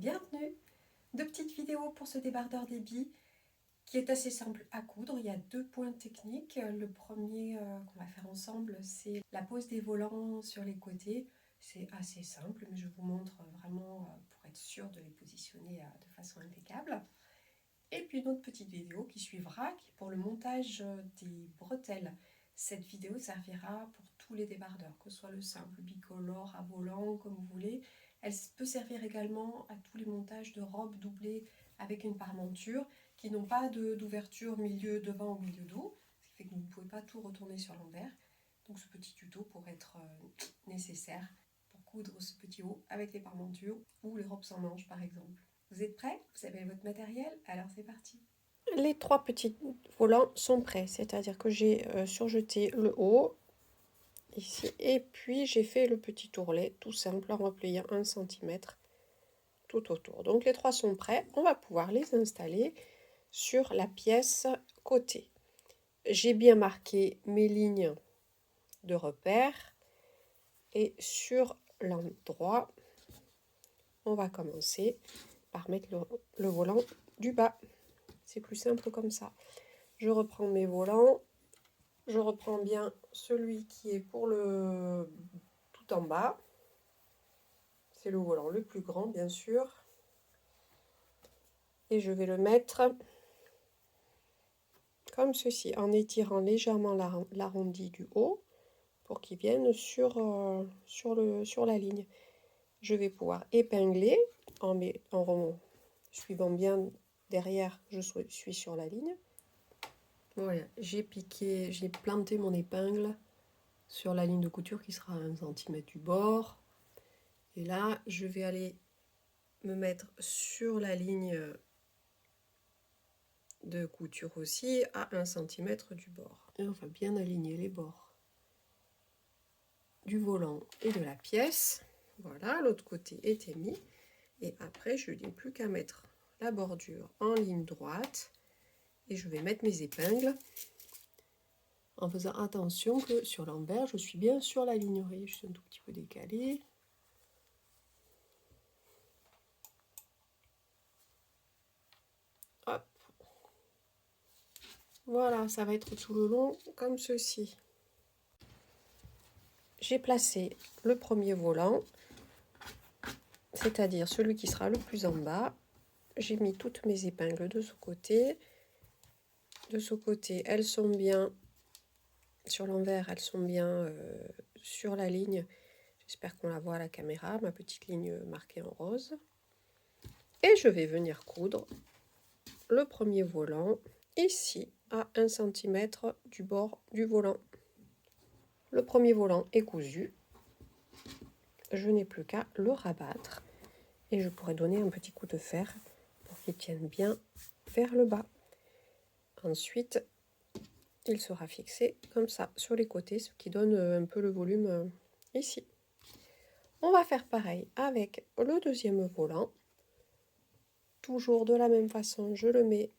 Bienvenue! Deux petites vidéos pour ce débardeur débit qui est assez simple à coudre. Il y a deux points techniques. Le premier qu'on va faire ensemble, c'est la pose des volants sur les côtés. C'est assez simple, mais je vous montre vraiment pour être sûr de les positionner de façon impeccable. Et puis une autre petite vidéo qui suivra, qui est pour le montage des bretelles. Cette vidéo servira pour tous les débardeurs, que ce soit le simple, bicolore, à volant, comme vous voulez. Elle peut servir également à tous les montages de robes doublées avec une parmenture qui n'ont pas d'ouverture milieu devant ou milieu dos, ce qui fait que vous ne pouvez pas tout retourner sur l'envers. Donc ce petit tuto pourrait être nécessaire pour coudre ce petit haut avec les parmentures ou les robes sans manches par exemple. Vous êtes prêts? Vous avez votre matériel? Alors c'est parti! Les trois petits volants sont prêts, c'est-à-dire que j'ai surjeté le haut ici et puis j'ai fait le petit ourlet tout simple en repliant 1 cm tout autour. Donc les trois sont prêts, on va pouvoir les installer sur la pièce côté. J'ai bien marqué mes lignes de repère et sur l'endroit, on va commencer par mettre le volant du bas. C'est plus simple comme ça. Je reprends mes volants. Je reprends bien celui qui est pour le tout en bas. C'est le volant le plus grand, bien sûr. Et je vais le mettre comme ceci, en étirant légèrement l'arrondi du haut pour qu'il vienne sur la ligne. Je vais pouvoir épingler en suivant bien derrière, je suis sur la ligne. Voilà, j'ai planté mon épingle sur la ligne de couture qui sera à 1 cm du bord. Et là, je vais aller me mettre sur la ligne de couture aussi à 1 cm du bord. Et on va bien aligner les bords du volant et de la pièce. Voilà, l'autre côté est émis. Et après, je n'ai plus qu'à mettre la bordure en ligne droite. Et je vais mettre mes épingles en faisant attention que sur l'envers, je suis bien sur la ligne. Vous voyez, je suis un tout petit peu décalée. Hop. Voilà, ça va être tout le long comme ceci. J'ai placé le premier volant, c'est-à-dire celui qui sera le plus en bas. J'ai mis toutes mes épingles de ce côté. De ce côté, elles sont bien sur l'envers, elles sont bien sur la ligne. J'espère qu'on la voit à la caméra, ma petite ligne marquée en rose. Et je vais venir coudre le premier volant ici à 1 cm du bord du volant. Le premier volant est cousu. Je n'ai plus qu'à le rabattre et je pourrais donner un petit coup de fer pour qu'il tienne bien vers le bas. Ensuite, il sera fixé comme ça sur les côtés, ce qui donne un peu le volume ici. On va faire pareil avec le deuxième volant. Toujours de la même façon, je le mets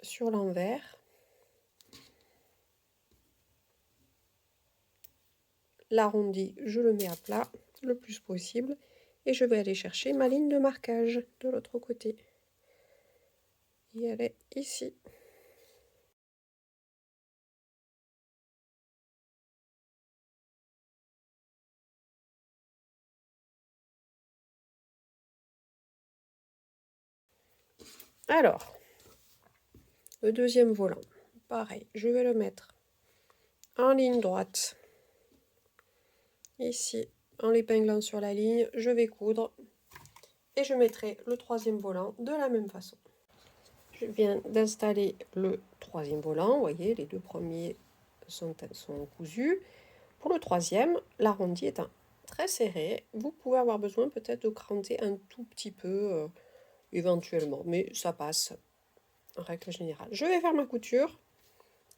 sur l'envers. L'arrondi, je le mets à plat le plus possible et je vais aller chercher ma ligne de marquage de l'autre côté. Et elle est ici. Alors, le deuxième volant, pareil, je vais le mettre en ligne droite. Ici, en l'épinglant sur la ligne, je vais coudre et je mettrai le troisième volant de la même façon. Je viens d'installer le troisième volant, vous voyez, les deux premiers sont cousus. Pour le troisième, l'arrondi est très serré. Vous pouvez avoir besoin peut-être de cranter un tout petit peu éventuellement, mais ça passe en règle générale. Je vais faire ma couture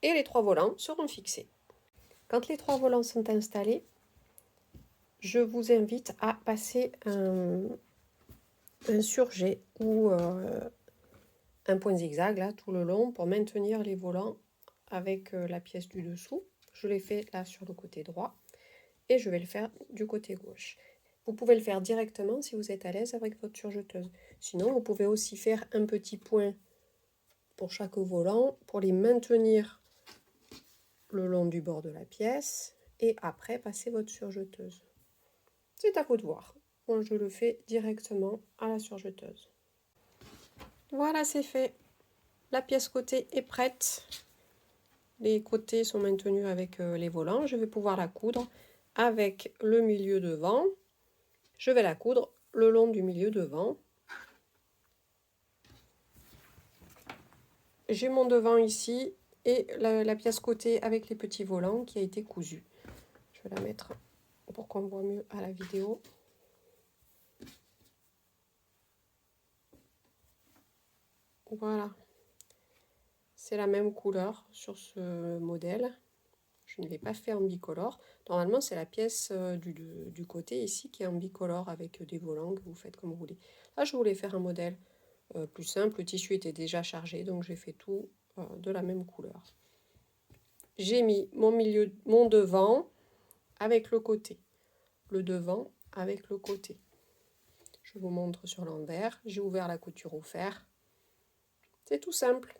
et les trois volants seront fixés. Quand les trois volants sont installés, je vous invite à passer un surjet ou un point zigzag là tout le long pour maintenir les volants avec la pièce du dessous. Je l'ai fait là sur le côté droit et je vais le faire du côté gauche. Vous pouvez le faire directement si vous êtes à l'aise avec votre surjeteuse. Sinon, vous pouvez aussi faire un petit point pour chaque volant pour les maintenir le long du bord de la pièce et après passer votre surjeteuse. C'est à vous de voir. Moi, je le fais directement à la surjeteuse. Voilà, c'est fait. La pièce côté est prête. Les côtés sont maintenus avec les volants. Je vais pouvoir la coudre avec le milieu devant. Je vais la coudre le long du milieu devant. J'ai mon devant ici et la pièce côté avec les petits volants qui a été cousu. Je vais la mettre pour qu'on voit mieux à la vidéo. Voilà. C'est la même couleur sur ce modèle. Je ne l'ai pas fait en bicolore. Normalement, c'est la pièce du côté ici qui est en bicolore avec des volants que vous faites comme vous voulez. Là, je voulais faire un modèle plus simple. Le tissu était déjà chargé, donc j'ai fait tout de la même couleur. J'ai mis mon devant avec le côté. Le devant avec le côté. Je vous montre sur l'envers. J'ai ouvert la couture au fer. C'est tout simple.